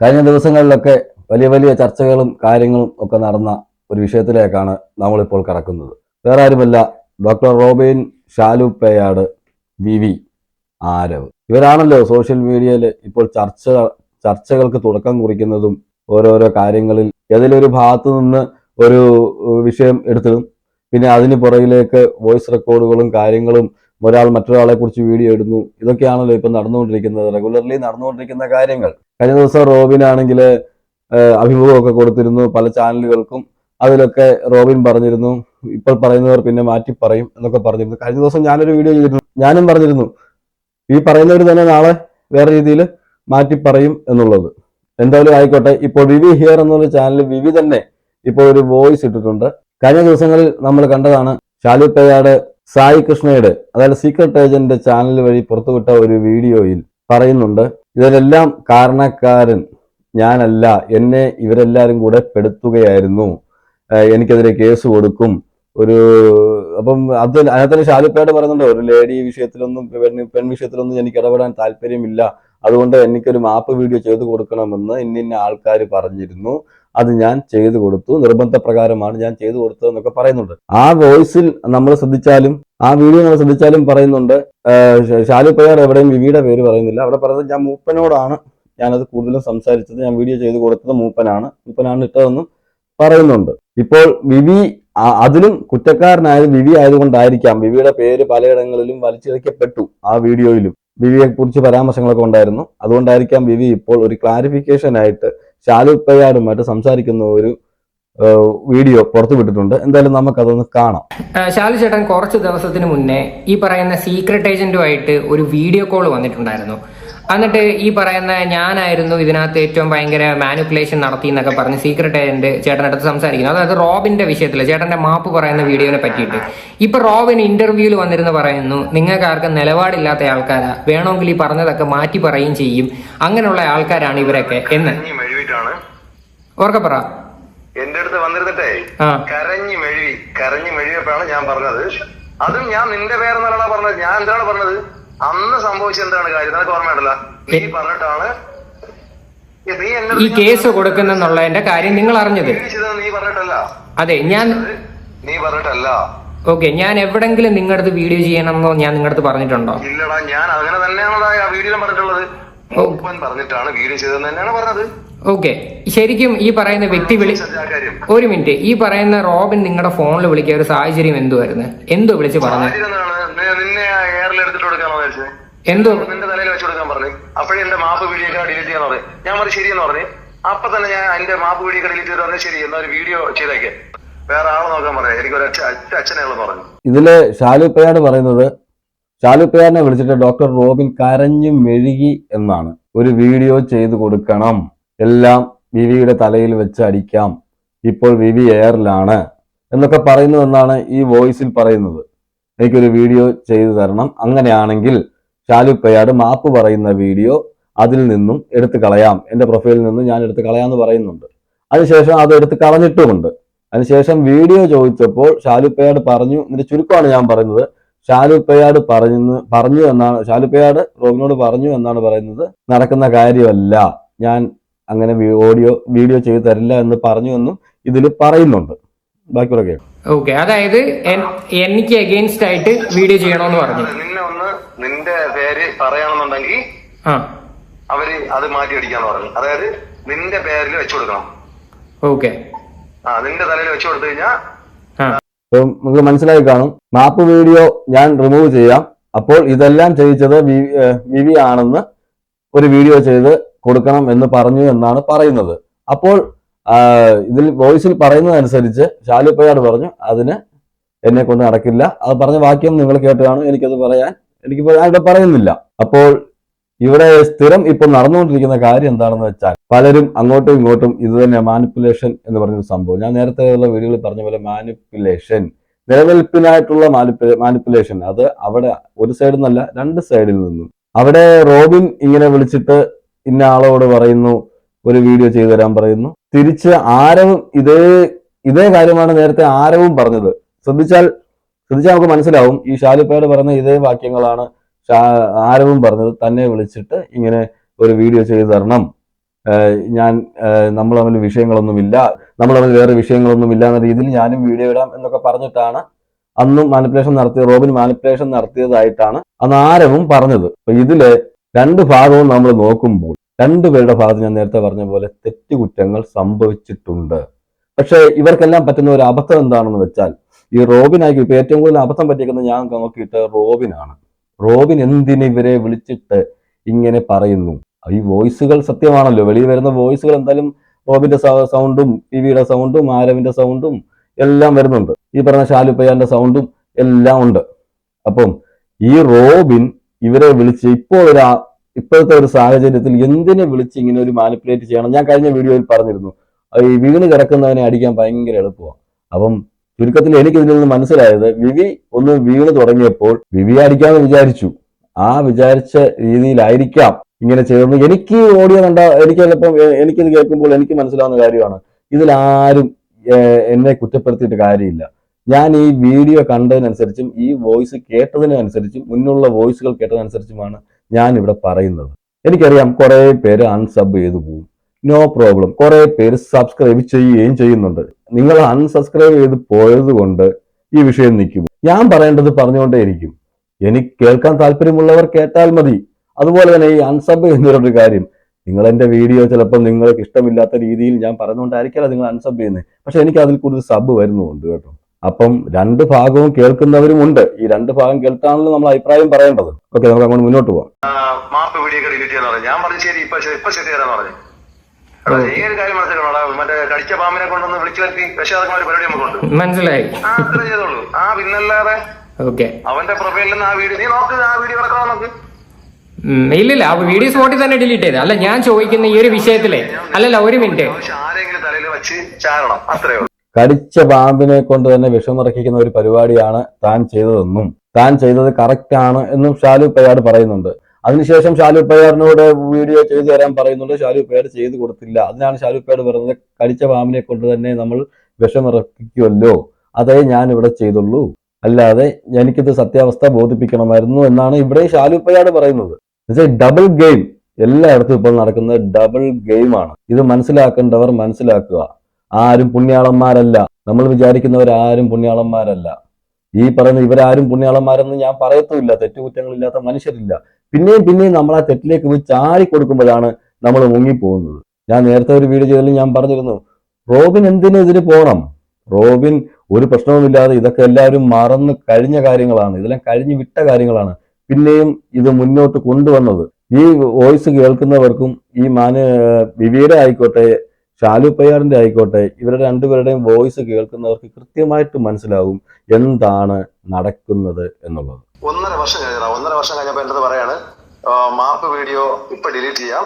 കഴിഞ്ഞ ദിവസങ്ങളിലൊക്കെ വലിയ വലിയ ചർച്ചകളും കാര്യങ്ങളും ഒക്കെ നടന്ന ഒരു വിഷയത്തിലേക്കാണ് നമ്മളിപ്പോൾ കടക്കുന്നത്. വേറെ ആരുമല്ല, doctor Robin, Shalu Peyad, V Aarav. ഇവരാണല്ലോ സോഷ്യൽ മീഡിയയിൽ ഇപ്പോൾ ചർച്ചകൾക്ക് തുടക്കം കുറിക്കുന്നതും ഓരോരോ കാര്യങ്ങളിൽ ഏതെങ്കിലും ഒരു ഭാഗത്തു നിന്ന് ഒരു വിഷയം എടുത്തതും പിന്നെ അതിന് പുറകിലേക്ക് വോയിസ് റെക്കോർഡുകളും കാര്യങ്ങളും ഒരാൾ മറ്റൊരാളെ കുറിച്ച് വീഡിയോ ഇടുന്നു. ഇതൊക്കെയാണല്ലോ ഇപ്പം നടന്നുകൊണ്ടിരിക്കുന്നത്, റെഗുലർലി നടന്നുകൊണ്ടിരിക്കുന്ന കാര്യങ്ങൾ. കഴിഞ്ഞ ദിവസം റോബിനാണെങ്കിൽ അഭിമുഖമൊക്കെ കൊടുത്തിരുന്നു പല ചാനലുകൾക്കും. അതിലൊക്കെ റോബിൻ പറഞ്ഞിരുന്നു ഇപ്പോൾ പറയുന്നവർ പിന്നെ മാറ്റി പറയും എന്നൊക്കെ പറഞ്ഞിരുന്നു. കഴിഞ്ഞ ദിവസം ഞാനൊരു വീഡിയോ ചെയ്തിരുന്നു, ഞാനും പറഞ്ഞിരുന്നു ഈ പറയുന്നവർ തന്നെ നാളെ വേറെ രീതിയിൽ മാറ്റി പറയും എന്നുള്ളത്. എന്തായാലും ആയിക്കോട്ടെ. ഇപ്പോൾ വിവി ഹിയർ എന്നുള്ള ചാനൽ വിവി തന്നെ ഇപ്പോൾ ഒരു വോയിസ് ഇട്ടിട്ടുണ്ട്. കഴിഞ്ഞ ദിവസങ്ങളിൽ നമ്മൾ കണ്ടതാണ് ഷാലു പേയാട് സായി കൃഷ്ണയുടെ, അതായത് സീക്രട്ട് ഏജന്റ് ചാനൽ വഴി പുറത്തുവിട്ട ഒരു വീഡിയോയിൽ പറയുന്നുണ്ട്, ഇതിലെല്ലാം കാരണക്കാരൻ ഞാനല്ല, എന്നെ ഇവരെല്ലാരും കൂടെ പെടുത്തുകയായിരുന്നു, എനിക്കെതിരെ കേസ് കൊടുക്കും. അപ്പം അതിനകത്ത് ഷാലുപ്പേട് പറയുന്നുണ്ട്, ഒരു ലേഡി വിഷയത്തിലൊന്നും പെൺ വിഷയത്തിലൊന്നും എനിക്ക് ഇടപെടാൻ താല്പര്യമില്ല, അതുകൊണ്ട് എനിക്കൊരു മാപ്പ് വീഡിയോ ചെയ്തു കൊടുക്കണമെന്ന് ഇന്ന ആൾക്കാർ പറഞ്ഞിരുന്നു, അത് ഞാൻ ചെയ്തു കൊടുത്തു, നിർബന്ധപ്രകാരമാണ് ഞാൻ ചെയ്തു കൊടുത്തതെന്നൊക്കെ പറയുന്നുണ്ട്. ആ വോയിസിൽ നമ്മൾ ശ്രദ്ധിച്ചാലും ആ വീഡിയോ നമ്മൾ ശ്രദ്ധിച്ചാലും പറയുന്നുണ്ട്, ഷാലു പേയാർ എവിടെയും വിവിയുടെ പേര് പറയുന്നില്ല. അവിടെ പറയുന്നത് ഞാൻ മൂപ്പനോടാണ് ഞാനത് കൂടുതലും സംസാരിച്ചത്, ഞാൻ വീഡിയോ ചെയ്തു കൊടുത്തത് മൂപ്പനാണ് ഇട്ടതെന്നും പറയുന്നുണ്ട്. ഇപ്പോൾ വിവി അതിലും കുറ്റക്കാരനായത് വിവി ആയതുകൊണ്ടായിരിക്കാം, വിവിയുടെ പേര് പലയിടങ്ങളിലും വലിച്ചിഴക്കപ്പെട്ടു. ആ വീഡിയോയിലും വിവിയെ കുറിച്ച് പരാമർശങ്ങളൊക്കെ ഉണ്ടായിരുന്നു. അതുകൊണ്ടായിരിക്കാം വിവി ഇപ്പോൾ ഒരു ക്ലാരിഫിക്കേഷൻ ആയിട്ട് ഷാലു പേയാടുമായിട്ട് സംസാരിക്കുന്ന ഒരു വീഡിയോ പുറത്തുവിട്ടിട്ടുണ്ട്. എന്തായാലും നമുക്കതൊന്ന് കാണാം. ഷാലു ചേട്ടൻ കുറച്ച് ദിവസത്തിന് മുന്നേ ഈ പറയുന്ന സീക്രട്ട് ഏജന്റുമായിട്ട് ഒരു വീഡിയോ കോൾ വന്നിട്ടുണ്ടായിരുന്നു. എന്നിട്ട് ഈ പറയുന്ന ഞാനായിരുന്നു ഇതിനകത്ത് ഏറ്റവും ഭയങ്കര മാനിപ്പുലേഷൻ നടത്തി എന്നൊക്കെ പറഞ്ഞ് സീക്രട്ട് ഏജന്റ് ചേട്ടനടുത്ത് സംസാരിക്കുന്നു. അതായത് റോബിന്റെ വിഷയത്തിൽ ചേട്ടന്റെ മാപ്പ് പറയുന്ന വീഡിയോനെ പറ്റിയിട്ട്. ഇപ്പൊ റോബിൻ ഇന്റർവ്യൂവിൽ വന്നിരുന്ന് പറയുന്നു, നിങ്ങൾക്ക് ആർക്കും നിലപാടില്ലാത്ത ആൾക്കാരാ, വേണമെങ്കിൽ ഈ പറഞ്ഞതൊക്കെ മാറ്റി പറയുകയും ചെയ്യും, അങ്ങനെയുള്ള ആൾക്കാരാണ് ഇവരൊക്കെ എന്ന് ഓർക്കപ്പറ. എന്റെ അടുത്ത് വന്നിരുന്നിട്ടേ കരഞ്ഞു മെഴുകിയപ്പോഴാണ് ഞാൻ പറഞ്ഞത്. അതും ഞാൻ നിന്റെ പേരെന്നാണ് പറഞ്ഞത്. ഞാൻ എന്താണ് പറഞ്ഞത്? അന്ന് സംഭവിച്ചത് എന്താണ് കാര്യം നിനക്ക് ഓർമ്മയുണ്ടല്ലോ? നീ പറഞ്ഞിട്ടാണ് ഈ കേസ് കൊടുക്കുന്നെന്നുള്ളതിന്റെ കാര്യം നിങ്ങൾ അറിഞ്ഞത്. നീ പറഞ്ഞിട്ടല്ല. അതെ, നീ പറഞ്ഞിട്ടല്ല. ഓക്കെ, ഞാൻ എവിടെങ്കിലും നിങ്ങളുടെ അടുത്ത് വീഡിയോ ചെയ്യണമെന്നോ ഞാൻ നിങ്ങളുടെ അടുത്ത് പറഞ്ഞിട്ടുണ്ടോ? ഇല്ലടാ, ഞാൻ അങ്ങനെ തന്നെയാണോ ആ വീഡിയോയിലും പറഞ്ഞിട്ടുള്ളത്. പറഞ്ഞിട്ടാണ് വീഡിയോ ചെയ്തതെന്ന് തന്നെയാണ് പറഞ്ഞത്. ഓക്കെ, ശരിക്കും ഈ പറയുന്ന വ്യക്തി ഒരു മിനിറ്റ്, ഈ പറയുന്ന റോബിൻ നിങ്ങളുടെ ഫോണിൽ വിളിക്കുക ഒരു സാഹചര്യം എന്തുവായിരുന്നു? എന്തോ വിളിച്ച് പറഞ്ഞു? നിന്നെ എയറിൽ എടുത്തിട്ട് കൊടുക്കാന്ന് വിചാരിച്ചത്. എന്തോ നിന്റെ തലയിൽ വെച്ച് കൊടുക്കാൻ പറഞ്ഞു. അപ്പോഴേ എന്റെ മാപ്പ് വീഡിയോ ഡിലീറ്റ് ചെയ്യാന്ന് പറഞ്ഞു. ഞാൻ പറഞ്ഞു ശരിയെന്ന് പറഞ്ഞു. അപ്പൊ തന്നെ ഞാൻ എന്റെ മാപ്പ് വീഡിയോ ഡിലീറ്റ് ചെയ്ത് പറഞ്ഞു. ശരി, എന്നാ ഒരു വീഡിയോ ചെയ്തേക്കെ, വേറെ ആളെ നോക്കാൻ പറയാം, എനിക്കൊരു അച്ഛനെയുള്ളെന്ന് പറഞ്ഞു. ഇതില് ഷാലു പേയാട് പറയുന്നത്, ഷാലു പേയാടിനെ വിളിച്ചിട്ട് ഡോക്ടർ റോബിൻ കരഞ്ഞു മെഴുകി എന്നാണ്. ഒരു വീഡിയോ ചെയ്തു കൊടുക്കണം, എല്ലാം വിവിയുടെ തലയിൽ വെച്ച് അടിക്കാം, ഇപ്പോൾ വിവി എയറിലാണ് എന്നൊക്കെ പറയുന്നു എന്നാണ് ഈ വോയിസിൽ പറയുന്നത്. എനിക്കൊരു വീഡിയോ ചെയ്തു തരണം, അങ്ങനെയാണെങ്കിൽ ഷാലു പേയാട് മാപ്പ് പറയുന്ന വീഡിയോ അതിൽ നിന്നും എടുത്തു കളയാം, എൻ്റെ പ്രൊഫൈലിൽ നിന്നും ഞാൻ എടുത്തു കളയാമെന്ന് പറയുന്നുണ്ട്. അതിനുശേഷം അത് എടുത്ത് കളഞ്ഞിട്ടുമുണ്ട്. അതിനുശേഷം വീഡിയോ ചോദിച്ചപ്പോൾ ഷാലു പേയാട് പറഞ്ഞു, ഇതിന്റെ ചുരുക്കമാണ് ഞാൻ പറയുന്നത്, ഷാലു പേയാട് പറഞ്ഞു എന്നാണ്, ഷാലു പേയാട് റോബിനോട് പറഞ്ഞു എന്നാണ് പറയുന്നത്. നടക്കുന്ന കാര്യമല്ല, ഞാൻ അങ്ങനെ വീഡിയോ ചെയ്തു തരില്ല എന്ന് പറഞ്ഞു എന്നും ഇതിൽ പറയുന്നുണ്ട്. ബാക്കിയുള്ളൊക്കെ ഓക്കെ, അതായത് എനിക്ക് അഗെയിൻസ്റ്റ് ആയിട്ട് വീഡിയോ ചെയ്യണമെന്ന് പറഞ്ഞു. നിന്റെ പേര് പറയണമെന്നുണ്ടെങ്കിൽ അവര് അത് മാറ്റി അടിക്കാന്ന് പറഞ്ഞു. അതായത് നിന്റെ പേരിൽ വെച്ചു കൊടുക്കണം. ഓക്കെ, നിന്റെ തലയിൽ വെച്ചു കൊടുത്തു കഴിഞ്ഞാൽ നിങ്ങൾക്ക് മനസ്സിലായി കാണും. മാപ്പ് വീഡിയോ ഞാൻ റിമൂവ് ചെയ്യാം, അപ്പോൾ ഇതെല്ലാം ചെയ്യിച്ചത് വിവി ആണെന്ന് ഒരു വീഡിയോ ചെയ്ത് കൊടുക്കണം എന്ന് പറഞ്ഞു എന്നാണ് പറയുന്നത്. അപ്പോൾ ഇതിൽ വോയിസിൽ പറയുന്നതനുസരിച്ച് ഷാലു പേയാട് പറഞ്ഞു, അതിന് എന്നെ കൊണ്ട് നടക്കില്ല. അത് പറഞ്ഞ വാക്യം നിങ്ങൾ കേട്ട് കാണും, എനിക്കത് ഞാനിവിടെ പറയുന്നില്ല. അപ്പോൾ ഇവിടെ സ്ഥിരം ഇപ്പോൾ നടന്നുകൊണ്ടിരിക്കുന്ന കാര്യം എന്താണെന്ന് വെച്ചാൽ, പലരും അങ്ങോട്ടും ഇങ്ങോട്ടും ഇത് തന്നെ മാനിപ്പുലേഷൻ എന്ന് പറഞ്ഞൊരു സംഭവം, ഞാൻ നേരത്തെയുള്ള വീഡിയോയിൽ പറഞ്ഞ പോലെ മാനിപ്പുലേഷൻ, നിലനിൽപ്പിനായിട്ടുള്ള മാനിപ്പുലേഷൻ, അത് അവിടെ ഒരു സൈഡിൽ നിന്നല്ല രണ്ട് സൈഡിൽ നിന്നും. അവിടെ റോബിൻ ഇങ്ങനെ വിളിച്ചിട്ട് ഇന്ന ആളോട് പറയുന്നു ഒരു വീഡിയോ ചെയ്തു തരാൻ പറയുന്നു. തിരിച്ച് ആരവും ഇതേ കാര്യമാണ് നേരത്തെ ആരവും പറഞ്ഞത്. ശ്രദ്ധിച്ചാൽ നമുക്ക് മനസ്സിലാവും, ഈ ഷാലു പേയാട് പറയുന്ന ഇതേ വാക്യങ്ങളാണ് ആരവും പറഞ്ഞത്. തന്നെ വിളിച്ചിട്ട് ഇങ്ങനെ ഒരു വീഡിയോ ചെയ്തു തരണം, ഞാൻ നമ്മൾ തമ്മിൽ വിഷയങ്ങളൊന്നുമില്ല, നമ്മൾ തമ്മിൽ വേറെ വിഷയങ്ങളൊന്നുമില്ല എന്ന രീതിയിൽ ഞാനും വീഡിയോ ഇടാം എന്നൊക്കെ പറഞ്ഞിട്ടാണ് അന്നും റോബിൻ മാനിപ്പുലേഷൻ നടത്തിയതായിട്ടാണ് അന്ന് ആരവും പറഞ്ഞത്. അപ്പൊ ഇതില് രണ്ട് ഭാഗവും നമ്മൾ നോക്കുമ്പോൾ രണ്ടുപേരുടെ ഭാഗത്ത് ഞാൻ നേരത്തെ പറഞ്ഞ പോലെ തെറ്റുകുറ്റങ്ങൾ സംഭവിച്ചിട്ടുണ്ട്. പക്ഷെ ഇവർക്കെല്ലാം പറ്റുന്ന ഒരു അബദ്ധം എന്താണെന്ന് വെച്ചാൽ, ഈ റോബിനായിരിക്കും ഇപ്പൊ ഏറ്റവും കൂടുതൽ അബദ്ധം പറ്റിയിരിക്കുന്നത് ഞാൻ നോക്കിയിട്ട് റോബിനാണ്. റോബിൻ എന്തിന് ഇവരെ വിളിച്ചിട്ട് ഇങ്ങനെ പറയുന്നു? ഈ വോയിസുകൾ സത്യമാണല്ലോ, വെളിയിൽ വരുന്ന വോയിസുകൾ എന്തായാലും റോബിന്റെ സൗണ്ടും വിവിയുടെ സൗണ്ടും ആരവിന്റെ സൗണ്ടും എല്ലാം വരുന്നുണ്ട്, ഈ പറഞ്ഞ ഷാലുപ്പയ്യാന്റെ സൗണ്ടും എല്ലാം ഉണ്ട്. അപ്പം ഈ റോബിൻ ഇവരെ വിളിച്ച് ഇപ്പോഴത്തെ ഒരു സാഹചര്യത്തിൽ എന്തിനെ വിളിച്ച് ഇങ്ങനെ ഒരു മാനിപ്പുലേറ്റ് ചെയ്യണം? ഞാൻ കഴിഞ്ഞ വീഡിയോയിൽ പറഞ്ഞിരുന്നു, ഈ വീണ് കിടക്കുന്നവനെ അടിക്കാൻ ഭയങ്കര എളുപ്പമാണ്. അപ്പം ചുരുക്കത്തിൽ എനിക്ക് ഇതിൽ നിന്ന് മനസ്സിലായത്, വിവി ഒന്ന് വീണ് തുടങ്ങിയപ്പോൾ വിവി അടിക്കാമെന്ന് വിചാരിച്ചു, ആ വിചാരിച്ച രീതിയിലായിരിക്കാം ഇങ്ങനെ ചെയ്യുന്നത്. എനിക്ക് ഓഡിയോ എനിക്കിത് കേൾക്കുമ്പോൾ എനിക്ക് മനസ്സിലാവുന്ന കാര്യമാണ്, ഇതിലാരും എന്നെ കുറ്റപ്പെടുത്തിയിട്ട് കാര്യമില്ല. ഞാൻ ഈ വീഡിയോ കണ്ടതിനനുസരിച്ചും ഈ വോയിസ് കേട്ടതിനനുസരിച്ചും മുന്നുള്ള വോയിസുകൾ കേട്ടതനുസരിച്ചുമാണ് ഞാൻ ഇവിടെ പറയുന്നത്. എനിക്കറിയാം കുറെ പേര് അൺസബ് ചെയ്തു പോകും, നോ പ്രോബ്ലം. കുറെ പേര് സബ്സ്ക്രൈബ് ചെയ്യുകയും ചെയ്യുന്നുണ്ട്. നിങ്ങൾ അൺസബ്സ്ക്രൈബ് ചെയ്ത് പോയത് കൊണ്ട് ഈ വിഷയം നിൽക്കും. ഞാൻ പറയേണ്ടത് പറഞ്ഞുകൊണ്ടേയിരിക്കും. എനിക്ക് കേൾക്കാൻ താല്പര്യമുള്ളവർ കേട്ടാൽ മതി. അതുപോലെ തന്നെ ഈ അൺസബ് എന്നൊരു കാര്യം, നിങ്ങൾ എന്റെ വീഡിയോ ചിലപ്പോൾ നിങ്ങൾക്ക് ഇഷ്ടമില്ലാത്ത രീതിയിൽ ഞാൻ പറഞ്ഞുകൊണ്ടായിരിക്കില്ല നിങ്ങൾ അൺസബ് ചെയ്യുന്നത്, പക്ഷെ എനിക്ക് അതിൽ കൂടുതൽ സബ് വരുന്നുണ്ട് കേട്ടോ. അപ്പം രണ്ട് ഭാഗവും കേൾക്കുന്നവരും ഉണ്ട്. ഈ രണ്ട് ഭാഗം കേൾക്കാണല്ലോ നമ്മൾ അഭിപ്രായം പറയേണ്ടത്. ഓക്കെ, നമുക്ക് അങ്ങോട്ട് മുന്നോട്ട് പോവാം. മാപ്പ് വീഡിയോ ഒക്കെ ഡിലീറ്റ് ചെയ്യാന്ന് പറഞ്ഞു. ഞാൻ പറഞ്ഞു ശരി, ഇപ്പൊ ശരി തരാന്ന് പറഞ്ഞു. ഈ ഒരു കാര്യം മനസ്സിലാക്കണോടാ, മറ്റേ കടിച്ച പാമ്പിനെ കൊണ്ടൊന്ന് വിളിച്ചു വരുത്തി വിഷാദമായ ഒരു പരിപാടി നമുക്കുണ്ട്. മനസ്സിലായി? അത്ര ചെയ്തോളൂ. പിന്നല്ലാതെ അവന്റെ പ്രൊഫൈലിൽ നിന്ന് ആ വീഡിയോ നീ നോക്ക്, ആ വീഡിയോ കിടക്കണം നോക്ക്. ഇല്ലില്ല, ആ വീഡിയോ സ്പോട്ടിൽ തന്നെ ഡിലീറ്റ് ചെയ്ത്. അല്ല, ഞാൻ ചോദിക്കുന്ന ഈ ഒരു വിഷയത്തിലെ അല്ലല്ല, ഒരു മിനിറ്റ്, ആരെങ്കിലും തലയിൽ വെച്ച് ചാരണം, അത്രേ ഉള്ളൂ. കടിച്ച പാമ്പിനെ കൊണ്ട് തന്നെ വിഷമിറക്കിക്കുന്ന ഒരു പരിപാടിയാണ് താൻ ചെയ്തതെന്നും താൻ ചെയ്തത് കറക്റ്റ് ആണ് എന്നും ഷാലു പയ്യാട് പറയുന്നുണ്ട്. അതിനുശേഷം ഷാലു പയ്യാടിനോട് വീഡിയോ ചെയ്തു തരാൻ പറയുന്നുണ്ട്. ഷാലു പയ്യാട് ചെയ്തു കൊടുത്തില്ല. അതിനാണ് ഷാലു പയ്യാട് പറയുന്നത്, കടിച്ച പാമ്പിനെ കൊണ്ട് തന്നെ നമ്മൾ വിഷമിറക്കിക്കുമല്ലോ, അതേ ഞാൻ ഇവിടെ ചെയ്തുള്ളൂ, അല്ലാതെ എനിക്കിത് സത്യാവസ്ഥ ബോധിപ്പിക്കണമായിരുന്നു എന്നാണ് ഇവിടെ ഷാലു പയ്യാട് പറയുന്നത്. എന്നുവെച്ചാൽ ഡബിൾ ഗെയിം എല്ലായിടത്തും ഇപ്പോൾ നടക്കുന്നത് ഡബിൾ ഗെയിമാണ്. ഇത് മനസ്സിലാക്കേണ്ടവർ മനസ്സിലാക്കുക. ആരും പുണ്യാളന്മാരല്ല, നമ്മൾ വിചാരിക്കുന്നവരാരും പുണ്യാളന്മാരല്ല. ഈ പറയുന്ന ഇവരാരും പുണ്യാളന്മാരെന്ന് ഞാൻ പറയത്തുമില്ല. തെറ്റുകുറ്റങ്ങളില്ലാത്ത മനുഷ്യരില്ല. പിന്നെയും നമ്മൾ ആ തെറ്റിലേക്ക് പോയി ചാടി കൊടുക്കുമ്പോഴാണ് നമ്മൾ മുങ്ങിപ്പോകുന്നത്. ഞാൻ നേരത്തെ ഒരു വീഡിയോ ചെയ്തതിൽ ഞാൻ പറഞ്ഞിരുന്നു, റോബിൻ എന്തിനെതിരെ പോകണം? റോബിൻ ഒരു പ്രശ്നവുമില്ലാതെ ഇതൊക്കെ എല്ലാവരും മറന്ന് കഴിഞ്ഞ കാര്യങ്ങളാണ്, ഇതെല്ലാം കഴിഞ്ഞു വിട്ട കാര്യങ്ങളാണ്. പിന്നെയും ഇത് മുന്നോട്ട് കൊണ്ടുവന്നത് ഈ വോയിസ് കേൾക്കുന്നവർക്കും ഈ വിവിയുടെ ആയിക്കോട്ടെ ഷാലു പയ്യാറിന്റെ ആയിക്കോട്ടെ, ഇവരുടെ രണ്ടുപേരുടെയും വോയിസ് കേൾക്കുന്നവർക്ക് കൃത്യമായിട്ട് മനസ്സിലാവും എന്താണ് നടക്കുന്നത് എന്നുള്ളത്. 1.5 വർഷം കഴിഞ്ഞാ 1.5 വർഷം കഴിഞ്ഞപ്പോ എന്റെ പറയാണ് മാപ്പ് വീഡിയോ ഇപ്പൊ ഡിലീറ്റ് ചെയ്യാം,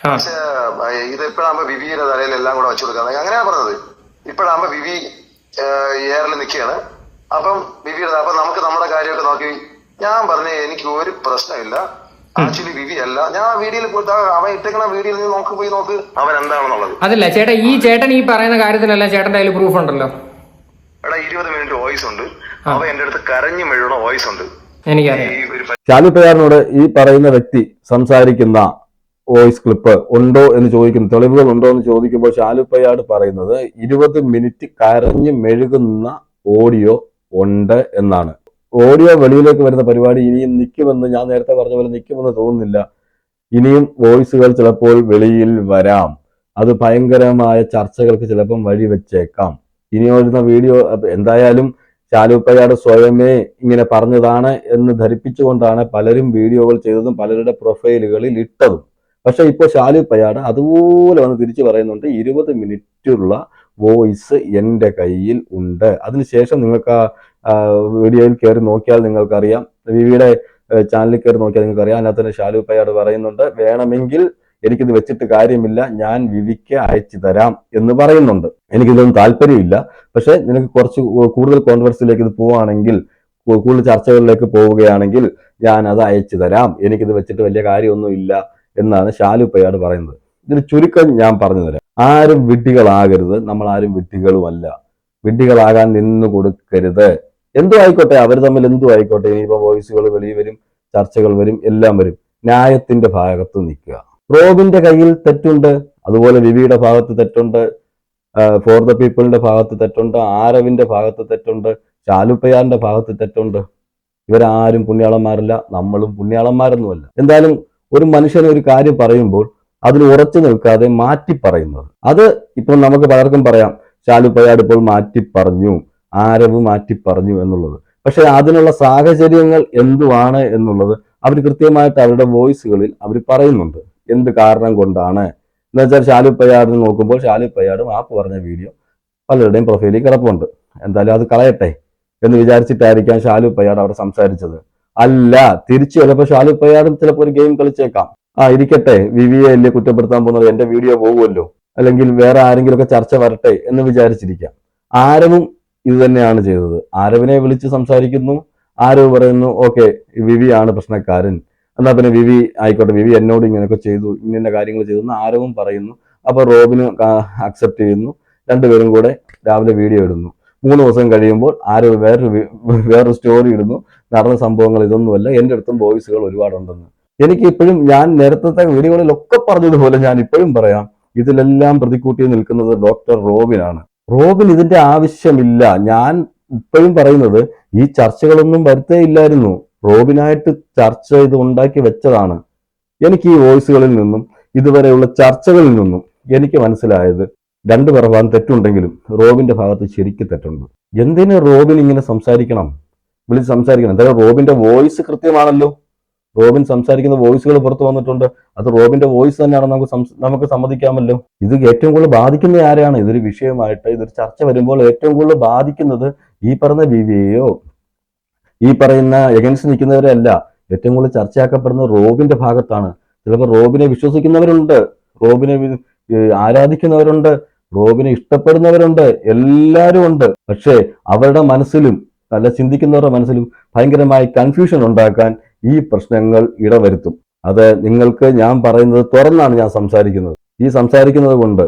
പക്ഷെ ഇത് ഇപ്പോഴാകുമ്പോ വിവിയുടെ തലയിൽ എല്ലാം കൂടെ വെച്ചു കൊടുക്കാം, അങ്ങനെയാണ് പറഞ്ഞത്. ഇപ്പോഴാകുമ്പോ വിവി എയറിൽ നിൽക്കുകയാണ്. അപ്പം വിവിയുടെ അപ്പൊ നമുക്ക് നമ്മുടെ കാര്യമൊക്കെ നോക്കി ഞാൻ പറഞ്ഞേ എനിക്ക് ഒരു പ്രശ്നമില്ല, ആക്ച്വലി വിവി അല്ല. ഞാൻ വീഡിയോയിൽ അവൻ ഇട്ടേക്കണ വീഡിയോയിൽ പോയി നോക്ക് അവൻ എന്താണെന്നുള്ളത്. അതല്ല ചേട്ടാ, ഈ ചേട്ടൻ ഈ പറയുന്ന കാര്യത്തിലല്ല ചേട്ടന്റെ കയ്യിൽ പ്രൂഫ് ഉണ്ടല്ലോ. എടാ 20 മിനിറ്റ് വോയിസ് ഉണ്ട്, അവൻ എന്റെ അടുത്ത് കരഞ്ഞു മെഴുകണ വോയിസ് ഉണ്ട്. എനിക്കറിയാം. ഷാലു പയ്യാറിനോട് ഈ പറയുന്ന വ്യക്തി സംസാരിക്കുന്ന വോയിസ് ക്ലിപ്പ് ഉണ്ടോ എന്ന് ചോദിക്കുന്നു, തെളിവുകൾ ഉണ്ടോ എന്ന് ചോദിക്കുമ്പോൾ ഷാലു പയ്യാട് പറയുന്നത് 20 മിനിറ്റ് കരഞ്ഞു മെഴുകുന്ന ഓഡിയോ ഉണ്ട് എന്നാണ്. ഓഡിയോ വെളിയിലേക്ക് വരുന്ന പരിപാടി ഇനിയും നിൽക്കുമെന്ന് ഞാൻ നേരത്തെ പറഞ്ഞ പോലെ നിൽക്കുമെന്ന് തോന്നുന്നില്ല. ഇനിയും വോയിസുകൾ ചിലപ്പോൾ വെളിയിൽ വരാം. അത് ഭയങ്കരമായ ചർച്ചകൾക്ക് ചിലപ്പം വഴിവെച്ചേക്കാം. ഇനി വരുന്ന വീഡിയോ എന്തായാലും ഷാലു പയ്യാട് സ്വയമേ ഇങ്ങനെ പറഞ്ഞതാണ് എന്ന് ധരിപ്പിച്ചുകൊണ്ടാണ് പലരും വീഡിയോകൾ ചെയ്തതും പലരുടെ പ്രൊഫൈലുകളിൽ ഇട്ടതും. പക്ഷെ ഇപ്പോൾ ഷാലു പയ്യാട് അതുപോലെ വന്ന് തിരിച്ചു പറയുന്നുണ്ട്, 20 മിനിറ്റുള്ള വോയിസ് എൻ്റെ കയ്യിൽ ഉണ്ട്. അതിനുശേഷം നിങ്ങൾക്ക് ആ വീഡിയോയിൽ കയറി നോക്കിയാൽ നിങ്ങൾക്കറിയാം, വിവിയുടെ ചാനലിൽ കയറി നോക്കിയാൽ നിങ്ങൾക്കറിയാം. അതിനകത്ത് തന്നെ ഷാലു പയ്യാട് പറയുന്നുണ്ട്, വേണമെങ്കിൽ എനിക്കിത് വെച്ചിട്ട് കാര്യമില്ല, ഞാൻ വിവിക്ക് അയച്ചു തരാം എന്ന് പറയുന്നുണ്ട്. എനിക്കിതൊന്നും താല്പര്യമില്ല, പക്ഷെ നിനക്ക് കുറച്ച് കൂടുതൽ കോൺട്രവേഴ്സിയിലേക്ക് ഇത് പോവുകയാണെങ്കിൽ, കൂടുതൽ ചർച്ചകളിലേക്ക് പോവുകയാണെങ്കിൽ ഞാൻ അത് അയച്ചു തരാം, എനിക്കിത് വെച്ചിട്ട് വലിയ കാര്യമൊന്നും ഇല്ല എന്നാണ് ഷാലു പയ്യാട് പറയുന്നത്. ഇതിന് ചുരുക്കം ഞാൻ പറഞ്ഞു തരാം. ആരും വിഡ്ഢികളാകരുത്, നമ്മൾ ആരും വിഡ്ഢികളുമല്ല. വിഡ്ഢികളാകാൻ നിന്നു കൊടുക്കരുത്. എന്തു ആയിക്കോട്ടെ, അവർ തമ്മിൽ എന്തു ആയിക്കോട്ടെ, ഇനിയിപ്പോ വോയിസുകൾ വെളിയിൽ വരും, ചർച്ചകൾ വരും, എല്ലാം വരും. ന്യായത്തിന്റെ ഭാഗത്ത് നിൽക്കുക. റോബിന്റെ കയ്യിൽ തെറ്റുണ്ട്, അതുപോലെ വിവിയുടെ ഭാഗത്ത് തെറ്റുണ്ട്, ഫോർ ദ പീപ്പിളിന്റെ ഭാഗത്ത് തെറ്റുണ്ട്, ആരവിന്റെ ഭാഗത്ത് തെറ്റുണ്ട്, ഷാലുപ്പയാറിന്റെ ഭാഗത്ത് തെറ്റുണ്ട്. ഇവരാരും പുണ്യാളന്മാരല്ല, നമ്മളും പുണ്യാളന്മാരൊന്നുമല്ല. എന്തായാലും ഒരു മനുഷ്യൻ ഒരു കാര്യം പറയുമ്പോൾ അതിൽ ഉറച്ചു നിൽക്കാതെ മാറ്റി പറയുന്നത്, അത് ഇപ്പോൾ നമുക്ക് പലർക്കും പറയാം, ഷാലുപ്പയാട് ഇപ്പോൾ മാറ്റി പറഞ്ഞു, ആരവ് മാറ്റി പറഞ്ഞു എന്നുള്ളത്. പക്ഷെ അതിനുള്ള സാഹചര്യങ്ങൾ എന്തുവാണ് എന്നുള്ളത് അവർ കൃത്യമായിട്ട് അവരുടെ വോയിസുകളിൽ അവർ പറയുന്നുണ്ട്. എന്ത് കാരണം കൊണ്ടാണ് എന്ന് വെച്ചാൽ ഷാലുപ്പയാടിന് നോക്കുമ്പോൾ ഷാലുപ്പയാട് മാപ്പ് പറഞ്ഞ വീഡിയോ പലരുടെയും പ്രൊഫൈലിൽ കിടപ്പുണ്ട്. എന്തായാലും അത് കളയട്ടെ എന്ന് വിചാരിച്ചിട്ടായിരിക്കാം ഷാലുപ്പയാട് അവിടെ സംസാരിച്ചത്. അല്ല, തിരിച്ചു ചിലപ്പോൾ ഷാലുപ്പയാടും ചിലപ്പോൾ ഒരു ഗെയിം കളിച്ചേക്കാം. ഇരിക്കട്ടെ, വിവിയെ അല്ലേ കുറ്റപ്പെടുത്താൻ പോകുന്നത്, എന്റെ വീഡിയോ പോകുമല്ലോ, അല്ലെങ്കിൽ വേറെ ആരെങ്കിലും ഒക്കെ ചർച്ച വരട്ടെ എന്ന് വിചാരിച്ചിരിക്കാം. ആരവും ഇത് തന്നെയാണ് ചെയ്തത്. ആരവിനെ വിളിച്ച് സംസാരിക്കുന്നു, ആരവ് പറയുന്നു ഓക്കെ വിവിയാണ് പ്രശ്നക്കാരൻ, എന്നാ പിന്നെ വിവി ആയിക്കോട്ടെ, വിവി എന്നോട് ഇങ്ങനെയൊക്കെ ചെയ്തു, ഇന്ന കാര്യങ്ങൾ ചെയ്തു ആരവും പറയുന്നു. അപ്പൊ റോബിന് അക്സെപ്റ്റ് ചെയ്യുന്നു. രണ്ടുപേരും കൂടെ രാവിലെ വീഡിയോ ഇടുന്നു. 3 ദിവസം കഴിയുമ്പോൾ ആരവ് വേറൊരു സ്റ്റോറി ഇടുന്നു, നടന്ന സംഭവങ്ങൾ ഇതൊന്നുമല്ല, എൻ്റെ അടുത്തും വോയിസുകൾ ഒരുപാടുണ്ടെന്ന്. എനിക്ക് ഇപ്പോഴും, ഞാൻ നേരത്തെ വീഡിയോകളിലൊക്കെ പറഞ്ഞതുപോലെ ഞാൻ ഇപ്പോഴും പറയാം, ഇതിലെല്ലാം പ്രതിക്കൂട്ടി നിൽക്കുന്നത് ഡോക്ടർ റോബിനാണ്. റോബിൻ ഇതിന്റെ ആവശ്യമില്ല. ഞാൻ ഇപ്പോഴും പറയുന്നത്, ഈ ചർച്ചകളൊന്നും വരുത്തേ ഇല്ലായിരുന്നു. റോബിനായിട്ട് ചർച്ച ഇത് ഉണ്ടാക്കി വെച്ചതാണ്. എനിക്ക് ഈ വോയിസുകളിൽ നിന്നും ഇതുവരെയുള്ള ചർച്ചകളിൽ നിന്നും എനിക്ക് മനസ്സിലായത്, രണ്ടു പേരുടെ തെറ്റുണ്ടെങ്കിലും റോബിന്റെ ഭാഗത്ത് ശരിക്കും തെറ്റുണ്ട്. എന്തിന് റോബിൻ ഇങ്ങനെ സംസാരിക്കണം, വിളിച്ച് സംസാരിക്കണം? എന്തായാലും റോബിന്റെ വോയിസ് കൃത്യമാണല്ലോ, റോബിൻ സംസാരിക്കുന്ന വോയിസുകൾ പുറത്തു വന്നിട്ടുണ്ട്. അത് റോബിന്റെ വോയിസ് തന്നെയാണ് നമുക്ക് സമ്മതിക്കാമല്ലോ. ഇത് ഏറ്റവും കൂടുതൽ ബാധിക്കുന്ന ആരെയാണ്? ഇതൊരു വിഷയമായിട്ട് ഇതൊരു ചർച്ച വരുമ്പോൾ ഏറ്റവും കൂടുതൽ ബാധിക്കുന്നത് ഈ പറഞ്ഞ വിവിയെയോ ഈ പറയുന്ന എഗൻസ്റ്റ് നിൽക്കുന്നവരെ അല്ല. ഏറ്റവും കൂടുതൽ ചർച്ചയാക്കപ്പെടുന്നത് റോബിന്റെ ഭാഗത്താണ്. ചിലപ്പോൾ റോബിനെ വിശ്വസിക്കുന്നവരുണ്ട്, റോബിനെ ആരാധിക്കുന്നവരുണ്ട്, റോബിനെ ഇഷ്ടപ്പെടുന്നവരുണ്ട്, എല്ലാവരും ഉണ്ട്. പക്ഷേ അവരുടെ മനസ്സിലും നല്ല ചിന്തിക്കുന്നവരുടെ മനസ്സിലും ഭയങ്കരമായി കൺഫ്യൂഷൻ ഉണ്ടാക്കാൻ ഈ പ്രശ്നങ്ങൾ ഇടവരുത്തും. അത് നിങ്ങൾക്ക്, ഞാൻ പറയുന്നത് തുറന്നാണ് ഞാൻ സംസാരിക്കുന്നത്. ഈ സംസാരിക്കുന്നത് കൊണ്ട്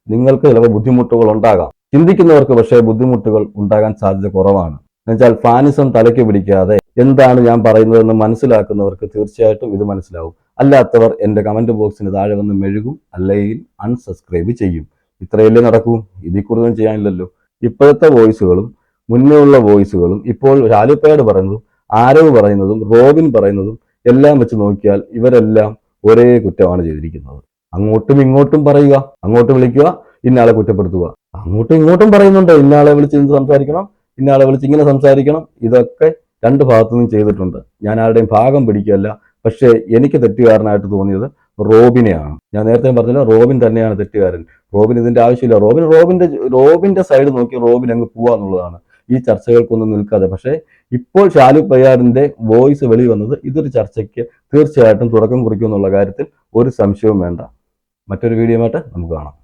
നിങ്ങൾക്ക് ചിലപ്പോൾ ബുദ്ധിമുട്ടുകൾ ഉണ്ടാകാം. ചിന്തിക്കുന്നവർക്ക് പക്ഷേ ബുദ്ധിമുട്ടുകൾ ഉണ്ടാകാൻ സാധ്യത കുറവാണ്. എന്നുവെച്ചാൽ ഫാനിസം തലയ്ക്ക് പിടിക്കാതെ എന്താണ് ഞാൻ പറയുന്നതെന്ന് മനസ്സിലാക്കുന്നവർക്ക് തീർച്ചയായിട്ടും ഇത് മനസ്സിലാവും. അല്ലാത്തവർ എൻ്റെ കമന്റ് ബോക്സിന് താഴെ വന്ന് മെഴുകും, അല്ലെങ്കിൽ അൺസബ്സ്ക്രൈബ് ചെയ്യും. ഇത്രയല്ലേ നടക്കൂ, ഇതിൽ കൂടുതലും ചെയ്യാനില്ലല്ലോ. ഇപ്പോഴത്തെ വോയിസുകളും മുന്നേ ഉള്ള വോയിസുകളും ഇപ്പോൾ ഷാലുപ്പയാട് പറയുന്നതും ആരവ് പറയുന്നതും റോബിൻ പറയുന്നതും എല്ലാം വെച്ച് നോക്കിയാൽ ഇവരെല്ലാം ഒരേ കുറ്റമാണ് ചെയ്തിരിക്കുന്നത്. അങ്ങോട്ടും ഇങ്ങോട്ടും പറയുക, അങ്ങോട്ട് വിളിക്കുക, ഇന്നയാളെ കുറ്റപ്പെടുത്തുക. അങ്ങോട്ടും ഇങ്ങോട്ടും പറയുന്നുണ്ട്, ഇന്നയാളെ വിളിച്ച് ഇന്ന് സംസാരിക്കണം, ഇന്നയാളെ വിളിച്ച് ഇങ്ങനെ സംസാരിക്കണം. ഇതൊക്കെ രണ്ട് ഭാഗത്തുനിന്നും ചെയ്തിട്ടുണ്ട്. ഞാൻ ആരുടെയും ഭാഗം പിടിക്കുകയല്ല. പക്ഷേ എനിക്ക് തെറ്റുകാരനായിട്ട് തോന്നിയത് റോബിനെയാണ്. ഞാൻ നേരത്തെ പറഞ്ഞില്ല, റോബിൻ തന്നെയാണ് തെറ്റുകാരൻ. റോബിൻ ഇതിന്റെ ആവശ്യമില്ല. റോബിന്റെ സൈഡ് നോക്കി റോബിൻ അങ്ങ് പോവാന്നുള്ളതാണ്, ഈ ചർച്ചകൾക്കൊന്നും നിൽക്കാതെ. പക്ഷേ ഇപ്പോൾ ഷാലുപ്പയാടിന്റെ വോയിസ് വെളി വന്നത് ഇതൊരു ചർച്ചയ്ക്ക് തീർച്ചയായിട്ടും തുടക്കം കുറിക്കും എന്നുള്ള കാര്യത്തിൽ ഒരു സംശയവും വേണ്ട. മറ്റൊരു വീഡിയോയുമായിട്ട് നമുക്ക് കാണാം.